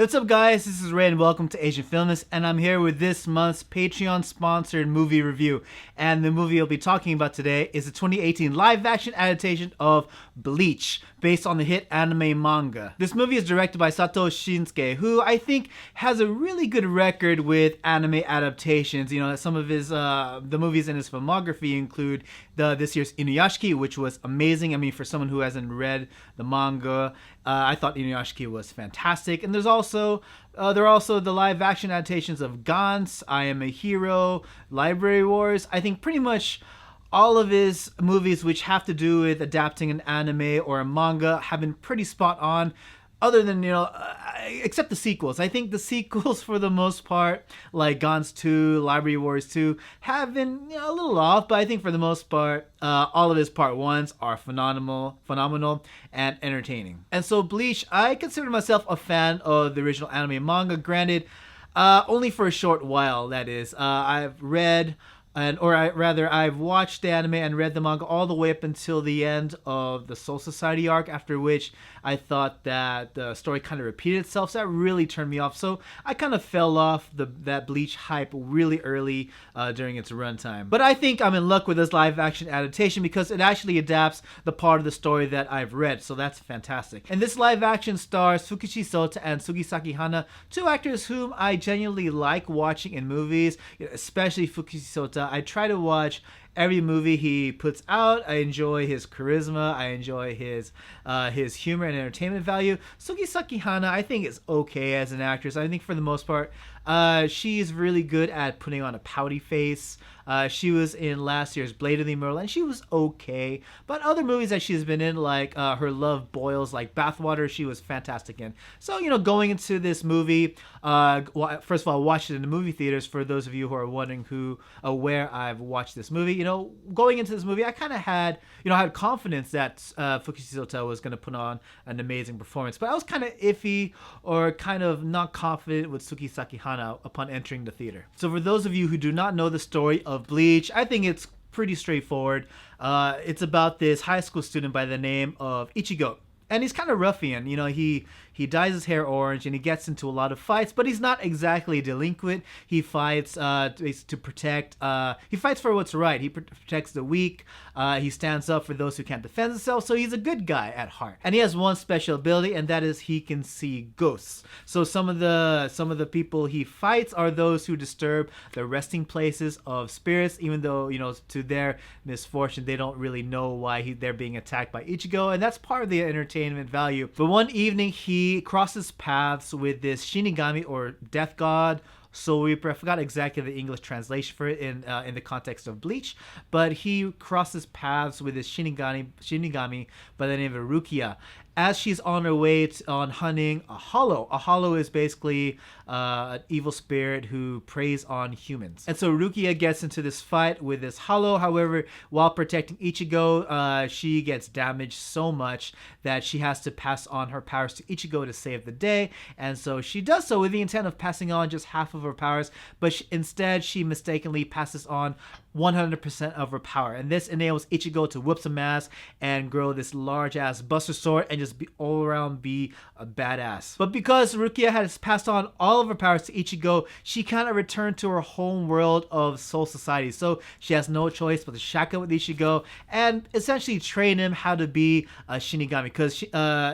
Hey, what's up guys, this is Ray and welcome to Asian Filmist, and I'm here with this month's Patreon sponsored movie review. And the movie I'll be talking about today is the 2018 live action adaptation of Bleach, based on the hit anime manga. This movie is directed by Sato Shinsuke, who I think has a really good record with anime adaptations. You know, some of his the movies in his filmography include this year's Inuyashiki, which was amazing. I mean, for someone who hasn't read the manga, I thought Inuyashiki was fantastic. And there are also the live action adaptations of Gantz, I Am a Hero, Library Wars. I think pretty much all of his movies which have to do with adapting an anime or a manga have been pretty spot on. Other than, except the sequels. I think the sequels, for the most part, like Gantz 2, Library Wars 2, have been a little off, but I think for the most part, all of his part ones are phenomenal and entertaining. And so Bleach, I consider myself a fan of the original anime manga, granted, only for a short while, that is. I've read... I've watched the anime and read the manga all the way up until the end of the Soul Society arc, after which I thought that the story kind of repeated itself, so that really turned me off. So I kind of fell off that Bleach hype really early during its runtime. But I think I'm in luck with this live action adaptation because it actually adapts the part of the story that I've read, so that's fantastic. And this live action stars Fukushi Sota and Sugisaki Hana, two actors whom I genuinely like watching in movies, especially Fukushi Sota. I try to watch every movie he puts out. I enjoy his charisma. I enjoy his humor and entertainment value. Sugisaki Hana, I think, is okay as an actress. I think for the most part, she's really good at putting on a pouty face. She was in last year's Blade of the Immortal, and she was okay. But other movies that she's been in, like Her Love Boils Like Bathwater, she was fantastic in. So, going into this movie, first of all, I watched it in the movie theaters. For those of you who are wondering where I've watched this movie, going into this movie, I kind of had confidence that Fukushi Sota was going to put on an amazing performance. But I was kind of iffy or kind of not confident with Sugisaki Hana upon entering the theater. So for those of you who do not know the story of Bleach, I think it's pretty straightforward. It's about this high school student by the name of Ichigo. And he's kind of ruffian, he dyes his hair orange and he gets into a lot of fights, but he's not exactly a delinquent. He fights to protect, he fights for what's right. He protects the weak. He stands up for those who can't defend themselves. So he's a good guy at heart. And he has one special ability, and that is he can see ghosts. So some of the people he fights are those who disturb the resting places of spirits, even though, to their misfortune, they don't really know why they're being attacked by Ichigo. And that's part of the entertainment value. But one evening, he crosses paths with this Shinigami, or death god, Soul Reaper. I forgot exactly the English translation for it in the context of Bleach, but he crosses paths with this Shinigami by the name of Rukia, as she's on her way on hunting a hollow. A hollow is basically an evil spirit who preys on humans. And so Rukia gets into this fight with this hollow. However, while protecting Ichigo, she gets damaged so much that she has to pass on her powers to Ichigo to save the day. And so she does so with the intent of passing on just half of her powers, but instead she mistakenly passes on 100% of her power. And this enables Ichigo to whoop some ass and grow this large ass buster sword and just be all around be a badass. But because Rukia has passed on all of her powers to Ichigo, she cannot return to her home world of Soul Society. So she has no choice but to shack up with Ichigo and essentially train him how to be a Shinigami. Because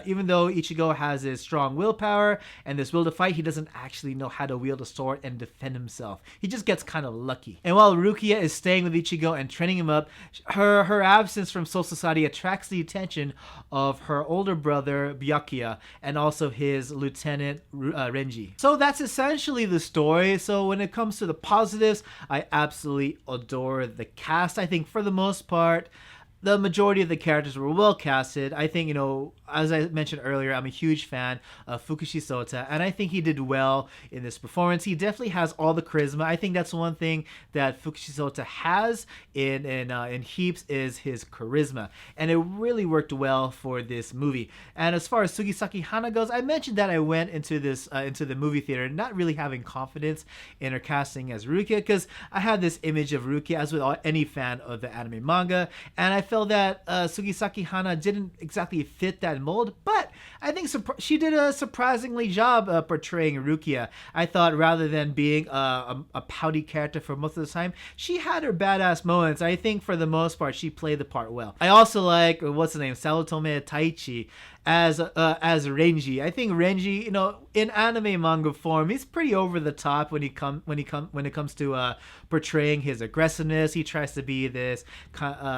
even though Ichigo has his strong willpower and this will to fight, he doesn't actually know how to wield a sword and defend himself. He just gets kind of lucky. And while Rukia is staying with Ichigo and training him up, her absence from Soul Society attracts the attention of her older brother Byakuya and also his lieutenant Renji. So that's essentially the story. So when it comes to the positives, I absolutely adore the cast. I think for the most part, the majority of the characters were well casted. I think, as I mentioned earlier, I'm a huge fan of Fukushi Sota, and I think he did well in this performance. He definitely has all the charisma. I think that's one thing that Fukushi Sota has in heaps is his charisma, and it really worked well for this movie. And as far as Sugisaki Hana goes, I mentioned that I went into the movie theater not really having confidence in her casting as Rukia, because I had this image of Rukia, as with any fan of the anime manga, and I felt that Sugisaki Hana didn't exactly fit that that mold, but I think she did a surprisingly job portraying Rukia. I thought rather than being a pouty character for most of the time, she had her badass moments. I think for the most part, she played the part well. I also like, what's his name, Salotome Taichi as Renji. I think Renji, in anime manga form, he's pretty over the top when it comes to portraying his aggressiveness. He tries to be this.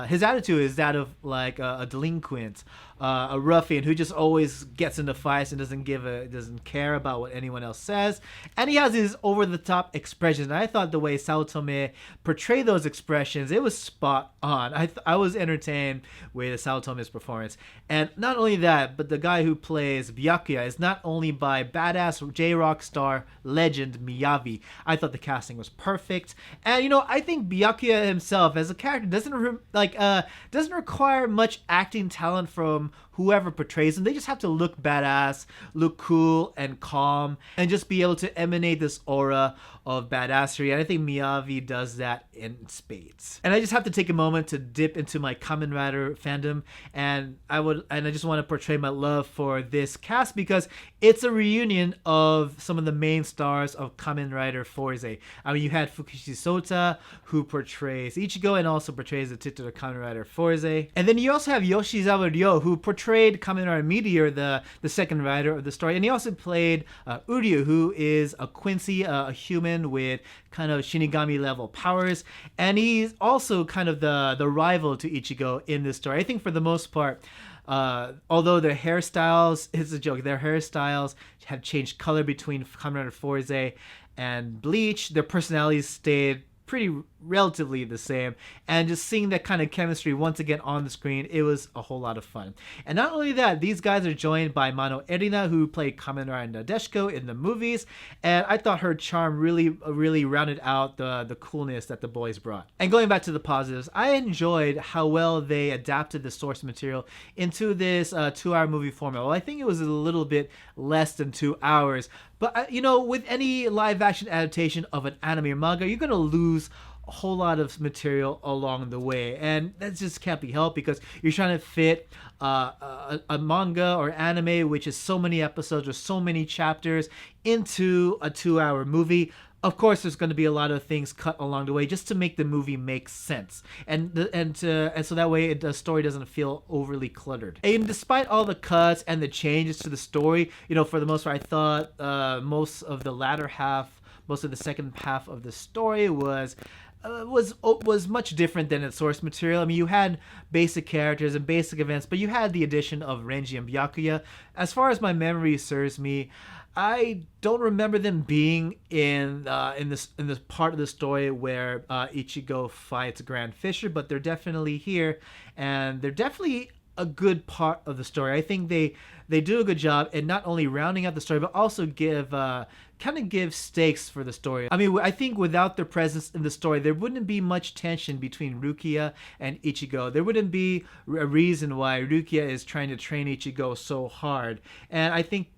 His attitude is that of like a delinquent, a ruffian who just always gets into fights and doesn't care about what anyone else says. And he has these over the top expressions. And I thought the way Salotome portrayed those expressions, it was spot on. I was entertained with Salotome's performance. And not only that, but the guy who plays Byakuya is not only by badass J-Rock star legend Miyavi. I thought the casting was perfect. And I think Byakuya himself as a character doesn't require much acting talent from whoever portrays him. They just have to look badass, look cool and calm, and just be able to emanate this aura of badassery. And I think Miyavi does that in spades. And I just have to take a moment to dip into my Kamen Rider fandom, and I just want to portray my love for this cast because it's a reunion of some of the main stars of Kamen Rider Fourze. I mean, you had Fukushi Sota, who portrays Ichigo and also portrays the titular Kamen Rider Fourze. And then you also have Yoshizawa Ryo, who portrays Kamen Rider Meteor, the second rider of the story, and he also played Uryu, who is a Quincy, a human with kind of Shinigami level powers, and he's also kind of the rival to Ichigo in this story. I think for the most part, although their hairstyles, it's a joke, their hairstyles have changed color between Kamen Rider Fourze and Bleach, their personalities stayed pretty relatively the same, and just seeing that kind of chemistry once again on the screen, it was a whole lot of fun. And not only that, these guys are joined by Mano Erina, who played Kamen Rider Nadeshiko in the movies, and I thought her charm really rounded out the coolness that the boys brought. And going back to the positives, I enjoyed how well they adapted the source material into this 2-hour movie format. Well, I think it was a little bit less than 2 hours, but with any live action adaptation of an anime or manga, you're gonna lose a whole lot of material along the way, and that just can't be helped because you're trying to fit a manga or anime which is so many episodes or so many chapters into a 2-hour movie. Of course, there's going to be a lot of things cut along the way just to make the movie make sense, and so that way the story doesn't feel overly cluttered. And despite all the cuts and the changes to the story, for the most part, I thought most of the second half of the story was much different than its source material. I mean, you had basic characters and basic events, but you had the addition of Renji and Byakuya. As far as my memory serves me, I don't remember them being in this part of the story where Ichigo fights Grand Fisher, but they're definitely here, and they're definitely a good part of the story. I think they do a good job in not only rounding out the story, but also give stakes for the story. I mean, I think without their presence in the story, there wouldn't be much tension between Rukia and Ichigo. There wouldn't be a reason why Rukia is trying to train Ichigo so hard. And I think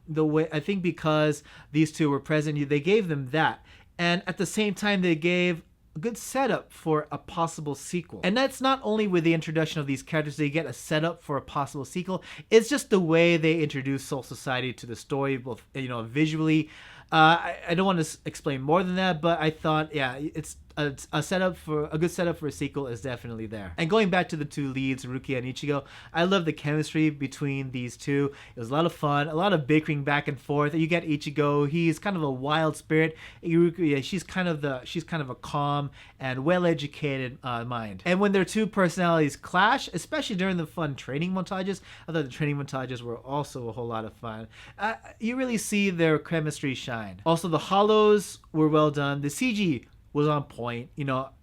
because these two were present, they gave them that. And at the same time, they gave a good setup for a possible sequel. And that's not only with the introduction of these characters, they get a setup for a possible sequel. It's just the way they introduce Soul Society to the story, both visually. I don't want to explain more than that, but I thought, yeah, it's a good setup for a sequel is definitely there. And going back to the two leads, Rukia and Ichigo, I love the chemistry between these two. It was a lot of fun, a lot of bickering back and forth. You get Ichigo, he's kind of a wild spirit. Rukia, she's kind of a calm and well-educated mind. And when their two personalities clash, especially during the fun training montages, I thought the training montages were also a whole lot of fun. You really see their chemistry shine. Also, the hollows were well done. The CG was on point.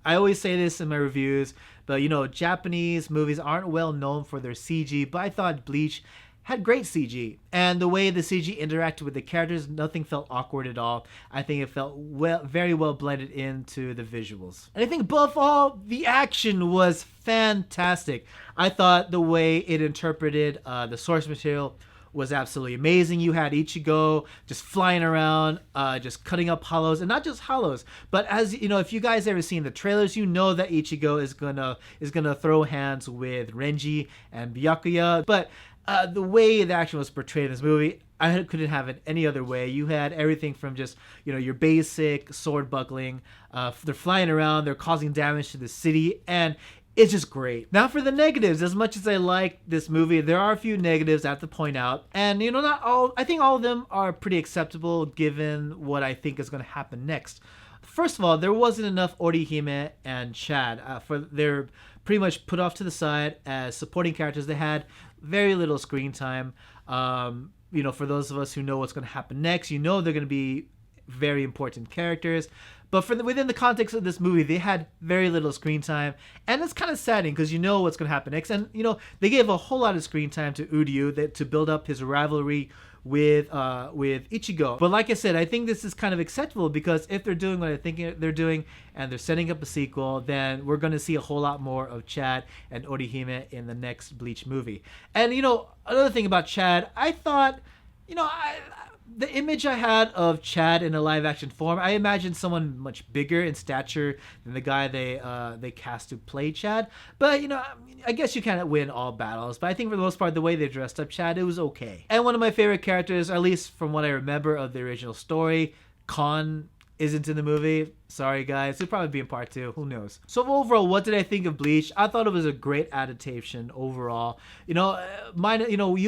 I always say this in my reviews, but Japanese movies aren't well known for their CG, but I thought Bleach had great CG, and the way the CG interacted with the characters, nothing felt awkward at all. I think it felt very well blended into the visuals. And I think above all, the action was fantastic. I thought the way it interpreted the source material was absolutely amazing. You had Ichigo just flying around, just cutting up hollows, and not just hollows, but as if you guys ever seen the trailers, that Ichigo is gonna throw hands with Renji and Byakuya. But The way the action was portrayed in this movie, I couldn't have it any other way. You had everything from just, your basic sword buckling. They're flying around, they're causing damage to the city, and it's just great. Now for the negatives, as much as I like this movie, there are a few negatives I have to point out. And, not all, I think all of them are pretty acceptable given what I think is going to happen next. First of all, there wasn't enough Orihime and Chad. They're pretty much put off to the side as supporting characters. They had very little screen time. For those of us who know what's going to happen next, they're going to be very important characters. But within the context of this movie, they had very little screen time. And it's kind of saddening because you know what's going to happen next. And, they gave a whole lot of screen time to Uryu to build up his rivalry with Ichigo. But like I said, I think this is kind of acceptable because if they're doing what I think they're doing and they're setting up a sequel, then we're going to see a whole lot more of Chad and Orihime in the next Bleach movie. And, another thing about Chad, I thought, the image I had of Chad in a live action form, I imagined someone much bigger in stature than the guy they cast to play Chad. But I guess you can't win all battles. But I think for the most part, the way they dressed up Chad, it was okay. And one of my favorite characters, at least from what I remember of the original story, Kon isn't in the movie. Sorry guys, he'll probably be in part 2. Who knows? So overall, what did I think of Bleach? I thought it was a great adaptation overall. You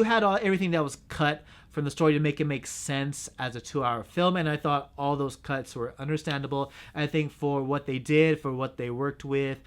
had everything that was cut from the story to make it make sense as a 2-hour film, and I thought all those cuts were understandable. I think for what they did, for what they worked with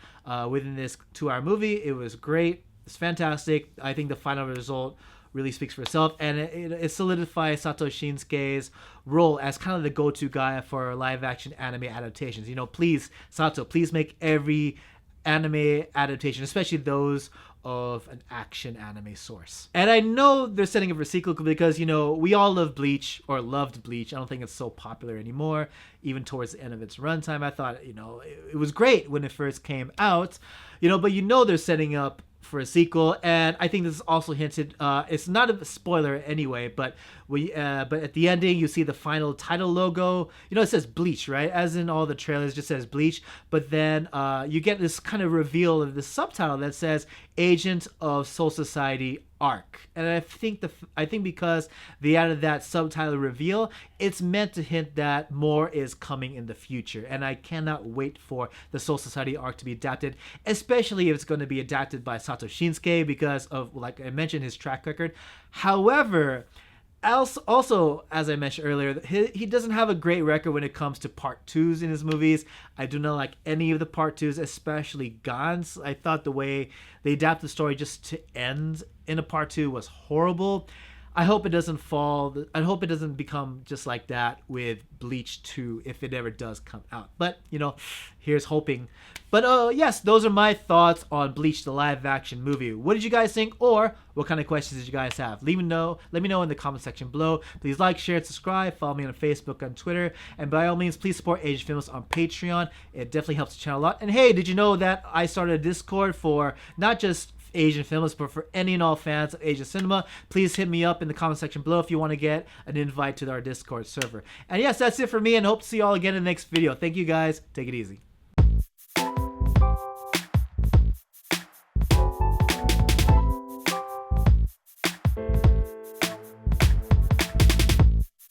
within this 2-hour movie, it was great. It's fantastic. I think the final result really speaks for itself, and it solidifies Sato Shinsuke's role as kind of the go-to guy for live-action anime adaptations. Please, Sato, please make every anime adaptation, especially those of an action anime source. And I know they're setting up for a sequel because, we all love Bleach, or loved Bleach. I don't think it's so popular anymore, even towards the end of its runtime. I thought, it was great when it first came out, but they're setting up for a sequel, and I think this is also hinted. It's not a spoiler anyway, but at the ending you see the final title logo. It says Bleach, right? As in all the trailers, it just says Bleach. But then you get this kind of reveal of the subtitle that says Agent of Soul Society Arc, and I think because they added that subtitle reveal, it's meant to hint that more is coming in the future, and I cannot wait for the Soul Society arc to be adapted, especially if it's going to be adapted by Sato Shinsuke because of, like I mentioned, his track record. However, also, as I mentioned earlier, he doesn't have a great record when it comes to part 2s in his movies. I do not like any of the part 2s, especially Gon's. I thought the way they adapted the story just to end in a part 2 was horrible. I hope it doesn't become just like that with Bleach 2 if it ever does come out. But, here's hoping. But, yes, those are my thoughts on Bleach, the live-action movie. What did you guys think, or what kind of questions did you guys have? Let me know in the comment section below. Please like, share, and subscribe. Follow me on Facebook, on Twitter. And by all means, please support Asian Films on Patreon. It definitely helps the channel a lot. And hey, did you know that I started a Discord for not just Asian films, but for any and all fans of Asian cinema? Please hit me up in the comment section below if you want to get an invite to our Discord server. And yes, that's it for me, and hope to see you all again in the next video. Thank you guys. Take it easy.